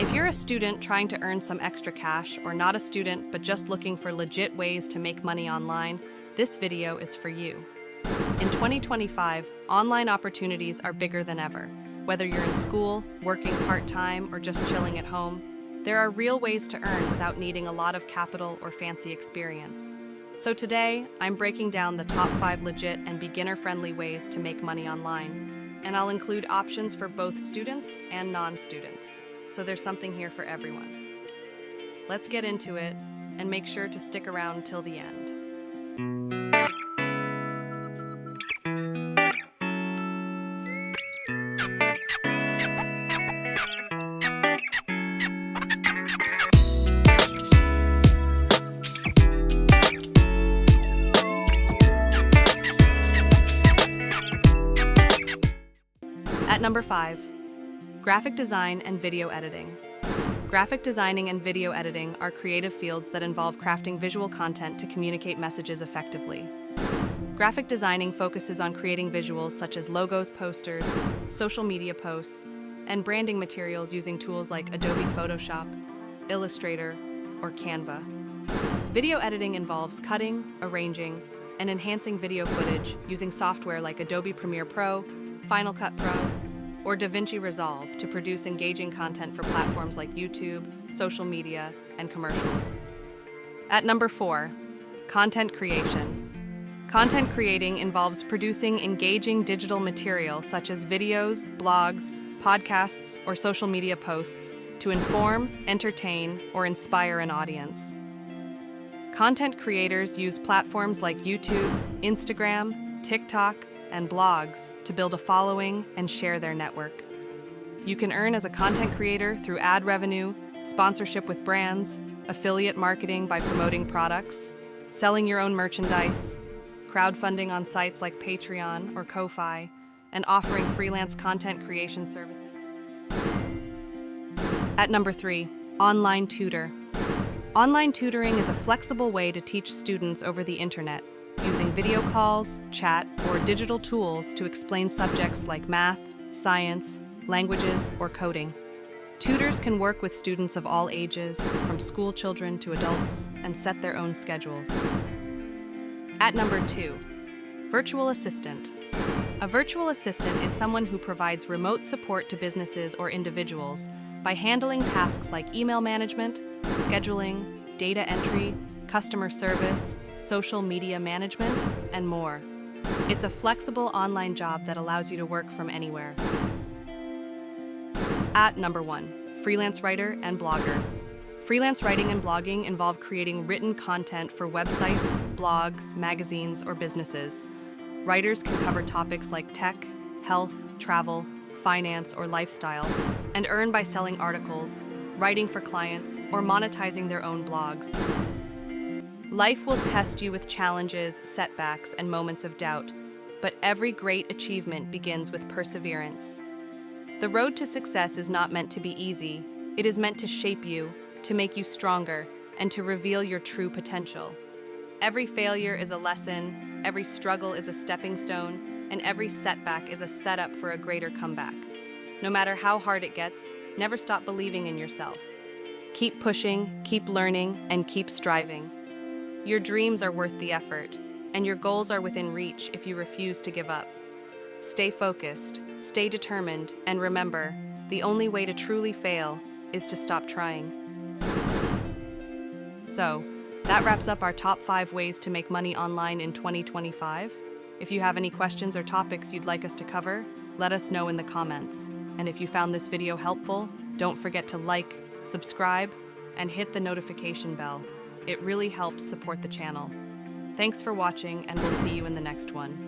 If you're a student trying to earn some extra cash, or not a student but just looking for legit ways to make money online, this video is for you. In 2025, online opportunities are bigger than ever. Whether you're in school, working part-time, or just chilling at home, there are real ways to earn without needing a lot of capital or fancy experience. So today, I'm breaking down the top 5 legit and beginner-friendly ways to make money online. And I'll include options for both students and non-students. So there's something here for everyone. Let's get into it, and make sure to stick around till the end. At number 5, graphic design and video editing. Graphic designing and video editing are creative fields that involve crafting visual content to communicate messages effectively. Graphic designing focuses on creating visuals such as logos, posters, social media posts, and branding materials using tools like Adobe Photoshop, Illustrator, or Canva. Video editing involves cutting, arranging, and enhancing video footage using software like Adobe Premiere Pro, Final Cut Pro, or DaVinci Resolve to produce engaging content for platforms like YouTube, social media, and commercials. At number 4, content creation. Content creating involves producing engaging digital material such as videos, blogs, podcasts, or social media posts to inform, entertain, or inspire an audience. Content creators use platforms like YouTube, Instagram, TikTok, and blogs to build a following and share their network. You can earn as a content creator through ad revenue, sponsorship with brands, affiliate marketing by promoting products, selling your own merchandise, crowdfunding on sites like Patreon or Ko-Fi, and offering freelance content creation services. At number 3, online tutor. Online tutoring is a flexible way to teach students over the internet, using video calls, chat, or digital tools to explain subjects like math, science, languages, or coding. Tutors can work with students of all ages, from school children to adults, and set their own schedules. At number 2, virtual assistant. A virtual assistant is someone who provides remote support to businesses or individuals by handling tasks like email management, scheduling, data entry, customer service, social media management, and more. It's a flexible online job that allows you to work from anywhere. At number 1, freelance writer and blogger. Freelance writing and blogging involve creating written content for websites, blogs, magazines, or businesses. Writers can cover topics like tech, health, travel, finance, or lifestyle, and earn by selling articles, writing for clients, or monetizing their own blogs. Life will test you with challenges, setbacks, and moments of doubt, but every great achievement begins with perseverance. The road to success is not meant to be easy. It is meant to shape you, to make you stronger, and to reveal your true potential. Every failure is a lesson, every struggle is a stepping stone, and every setback is a setup for a greater comeback. No matter how hard it gets, never stop believing in yourself. Keep pushing, keep learning, and keep striving. Your dreams are worth the effort, and your goals are within reach if you refuse to give up. Stay focused, stay determined, and remember, the only way to truly fail is to stop trying. So, that wraps up our top 5 ways to make money online in 2025. If you have any questions or topics you'd like us to cover, let us know in the comments. And if you found this video helpful, don't forget to like, subscribe, and hit the notification bell. It really helps support the channel. Thanks for watching, and we'll see you in the next one.